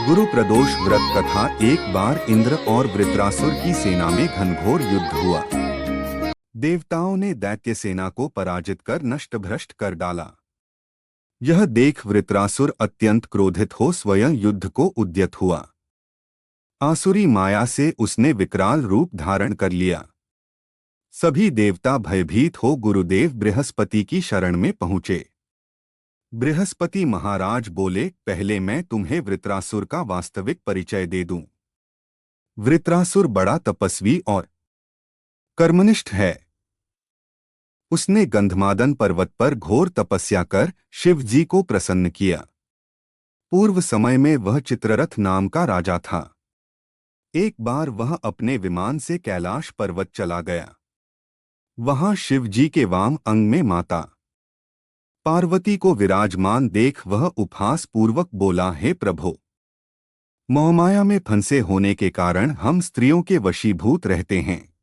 गुरु प्रदोष व्रत कथा। एक बार इंद्र और वृत्रासुर की सेना में घनघोर युद्ध हुआ। देवताओं ने दैत्य सेना को पराजित कर नष्ट भ्रष्ट कर डाला। यह देख वृत्रासुर अत्यंत क्रोधित हो स्वयं युद्ध को उद्यत हुआ। आसुरी माया से उसने विकराल रूप धारण कर लिया। सभी देवता भयभीत हो गुरुदेव बृहस्पति की शरण में पहुंचे। बृहस्पति महाराज बोले, पहले मैं तुम्हें वृत्रासुर का वास्तविक परिचय दे दूं। वृत्रासुर बड़ा तपस्वी और कर्मनिष्ठ है। उसने गंधमादन पर्वत पर घोर तपस्या कर शिव जी को प्रसन्न किया। पूर्व समय में वह चित्ररथ नाम का राजा था। एक बार वह अपने विमान से कैलाश पर्वत चला गया। वहां शिव जी के वाम अंग में माता पार्वती को विराजमान देख वह उपहास पूर्वक बोला, हे प्रभो, मोहमाया में फंसे होने के कारण हम स्त्रियों के वशीभूत रहते हैं।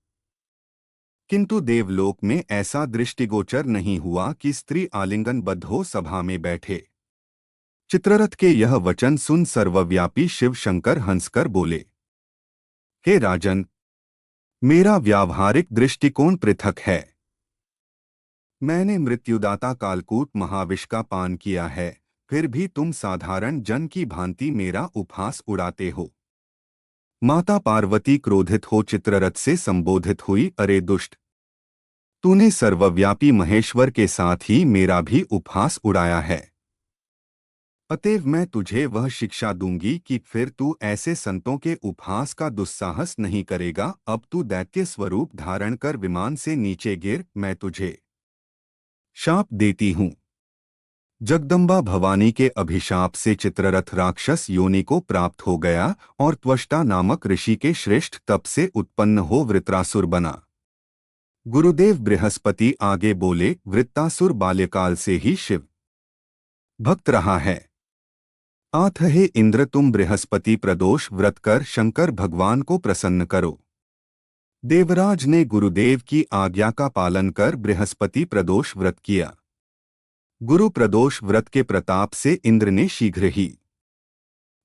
किंतु देवलोक में ऐसा दृष्टिगोचर नहीं हुआ कि स्त्री आलिंगनबद्ध हो सभा में बैठे। चित्ररथ के यह वचन सुन सर्वव्यापी शिव शंकर हंसकर बोले, हे राजन, मेरा व्यावहारिक दृष्टिकोण पृथक है। मैंने मृत्युदाता कालकूट महाविष का पान किया है, फिर भी तुम साधारण जन की भांति मेरा उपहास उड़ाते हो। माता पार्वती क्रोधित हो चित्ररथ से संबोधित हुई, अरे दुष्ट, तूने सर्वव्यापी महेश्वर के साथ ही मेरा भी उपहास उड़ाया है। अतएव मैं तुझे वह शिक्षा दूंगी कि फिर तू ऐसे संतों के उपहास का दुस्साहस नहीं करेगा। अब तू दैत्य स्वरूप धारण कर विमान से नीचे गिर, मैं तुझे शाप देती हूँ। जगदम्बा भवानी के अभिशाप से चित्ररथ राक्षस योनि को प्राप्त हो गया और त्वष्टा नामक ऋषि के श्रेष्ठ तप से उत्पन्न हो वृत्रासुर बना। गुरुदेव बृहस्पति आगे बोले, वृत्तासुर बाल्यकाल से ही शिव भक्त रहा है। आथ हे इंद्र, तुम बृहस्पति प्रदोष व्रत कर शंकर भगवान को प्रसन्न करो। देवराज ने गुरुदेव की आज्ञा का पालन कर बृहस्पति प्रदोष व्रत किया। गुरु प्रदोष व्रत के प्रताप से इंद्र ने शीघ्र ही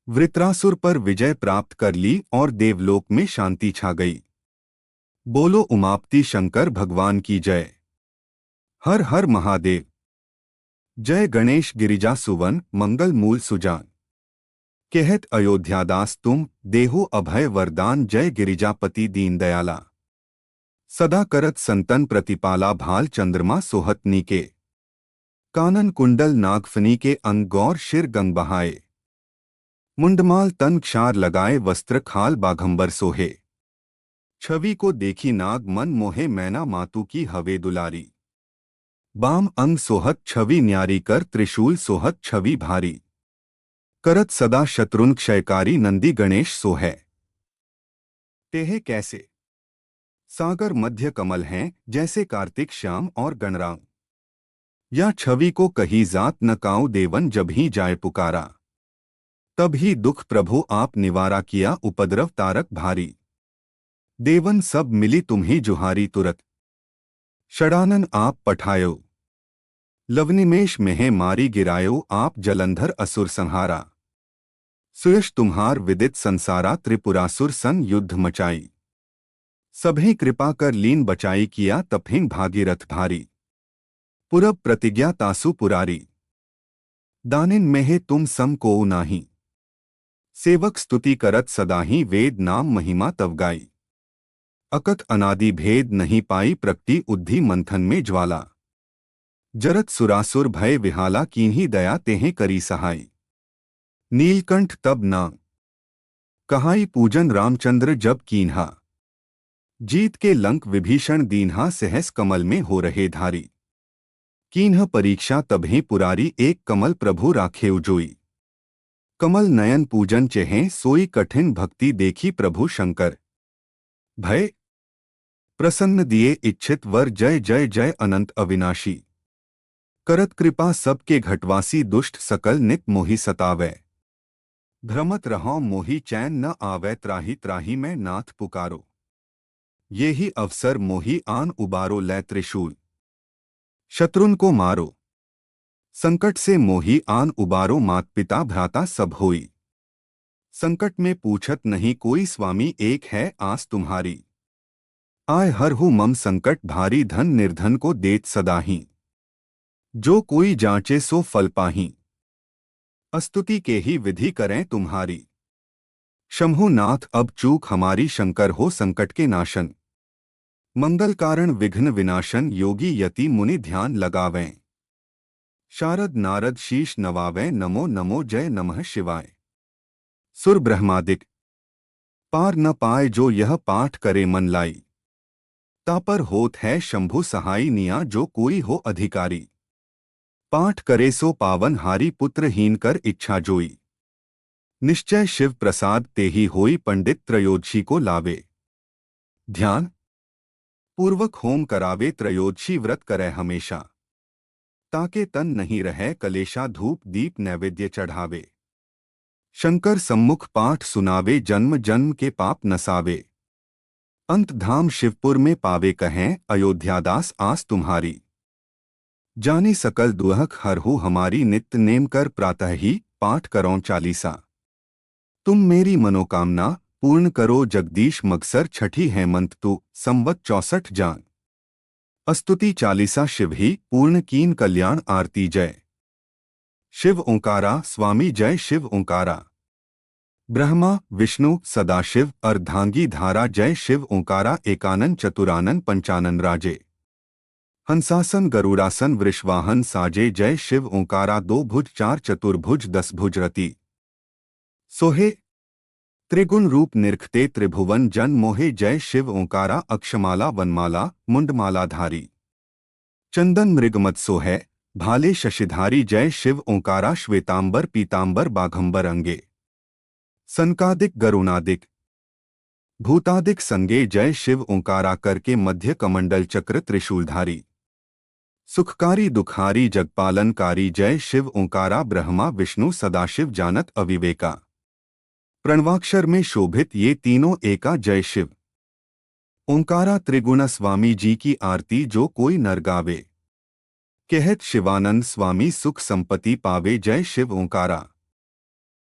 वृत्रासुर पर विजय प्राप्त कर ली और देवलोक में शांति छा गई। बोलो उमापति शंकर भगवान की जय। हर हर महादेव। जय गणेश गिरिजा सुवन मंगल मूल सुजान। कहत अयोध्यादास तुम देहो अभय वरदान। जय गिरिजापति दीन दयाला। सदा करत संतन प्रतिपाला। भाल चंद्रमा सोहत नीके। कानन कुंडल नागफनी के अंग गौर शिर गंग बहाए। मुंडमाल तन क्षार लगाए वस्त्र खाल बाघंबर सोहे। छवि को देखी नाग मन मोहे मैना मातु की हवे दुलारी। बाम अंग सोहत छवि न्यारी कर त्रिशूल सोहत छवि भारी। करत सदा शत्रुन क्षयकारी नंदी गणेश सोहै। तेहे कैसे सागर मध्य कमल हैं जैसे कार्तिक श्याम और गणराम। या छवि को कही जात न काऊ देवन जब ही जाए पुकारा। तब ही दुख प्रभु आप निवारा किया उपद्रव तारक भारी। देवन सब मिली तुम्ही जुहारी तुरत। षडानन आप पठायो। लवनिमेश मेह मारी गिरायो आप जलंधर असुर संहारा। सुयश तुम्हार विदित संसारा त्रिपुरासुर सन युद्ध मचाई। सभी कृपा कर लीन बचाई किया तपहिन भागीरथ भारी। पुरब प्रतिज्ञा तासु पुरारी। दानिन मेहे तुम सम कोउ नाही। सेवक स्तुति करत सदाही वेद नाम महिमा तव गाई। अकथ अनादि भेद नहीं पाई प्रकटी उद्धि मंथन में ज्वाला। जरत सुरासुर भय विहाला कीन्ही दया तेहें करी सहाय। नीलकंठ तब नाम कहाई पूजन रामचंद्र जब कीन्हा। जीत के लंक विभीषण दीन्हा सहस कमल में हो रहे धारी। कीन्ह परीक्षा तबहि पुरारी एक कमल प्रभु राखे उजोई। कमल नयन पूजन चेहें सोई कठिन भक्ति देखी प्रभु शंकर। भय प्रसन्न दिए इच्छित वर। जय जय जय अनंत अविनाशी। करत कृपा सबके घटवासी दुष्ट सकल नित मोहि सतावै। भ्रमत रहो मोहि चैन न आवै त्राहि त्राहि मैं नाथ पुकारो। ये ही अवसर मोहि आन उबारो लै त्रिशूल। शत्रुन को मारो संकट से मोहि आन उबारो मात पिता भ्राता सब होई। संकट में पूछत नहीं कोई स्वामी, एक है आस तुम्हारी। आय हर हु मम संकट भारी, धन निर्धन को देत सदाही। जो कोई जांचे सो फल पाही, स्तुति के ही विधि करें तुम्हारी। शंभु नाथ अब चूक हमारी, शंकर हो संकट के नाशन। मंगल कारण विघ्न विनाशन, योगी यति मुनि ध्यान लगावें। शारद नारद शीश नवावें, नमो नमो जय नमः शिवाय। सुर ब्रह्मादिक पार न पाए, जो यह पाठ करे मन लाई। तापर होत है शंभु सहाई, निया जो कोई हो अधिकारी। पाठ करे सो पावन हारी, पुत्रहीन कर इच्छा जोई। निश्चय शिव प्रसाद तेहि होई, पंडित त्रयोदशी को लावे। ध्यान पूर्वक होम करावे, त्रयोदशी व्रत करे हमेशा। ताके तन नहीं रहे कलेशा, धूप दीप नैवेद्य चढ़ावे। शंकर सम्मुख पाठ सुनावे, जन्म जन्म के पाप नसावे। अंत धाम शिवपुर में पावे, कहें अयोध्यादास आस तुम्हारी। जानी सकल दुहक हरहु हमारी, नित्य नेम कर प्रातः ही पाठ करों चालीसा। तुम मेरी मनोकामना पूर्ण करो जगदीश, मगसर छठी हेमंत तु संवत 64 जान। स्तुति चालीसा शिव ही, पूर्ण कीन कल्याण आरती जय। शिव ओंकारा स्वामी जय, शिव ओंकारा। ब्रह्मा विष्णु सदाशिव अर्धांगी धारा, जय शिव ओंकारा। एकानन चतुरानन पंचानन राजे, हंसासन गरुड़ासन वृषवाहन साजे, जय शिव ओंकारा। दो भुज चार चतुर्भुज 10 भुज रति सोहे, त्रिगुण रूप निरखते त्रिभुवन जन मोहे, जय शिव ओंकारा। अक्षमाला वनमाला मुंडमाला धारी, चंदन मृगमत सोहे भाले शशिधारी, जय शिव ओंकारा। श्वेतांबर पीतांबर बाघंबर अंगे, सनकादिक गरुणादिक भूतादिक संगे, जय शिव ओंकारा। करके मध्य कमंडल चक्र त्रिशूलधारी, सुखकारी दुखारी जगपालनकारी, जय शिव ओंकारा। ब्रह्मा विष्णु सदाशिव जानत अविवेका, प्रणवाक्षर में शोभित ये तीनों एका, जय शिव ओंकारा। त्रिगुण स्वामी जी की आरती जो कोई नर गावे, कहत शिवानंद स्वामी सुख संपत्ति पावे, जय शिव ओंकारा।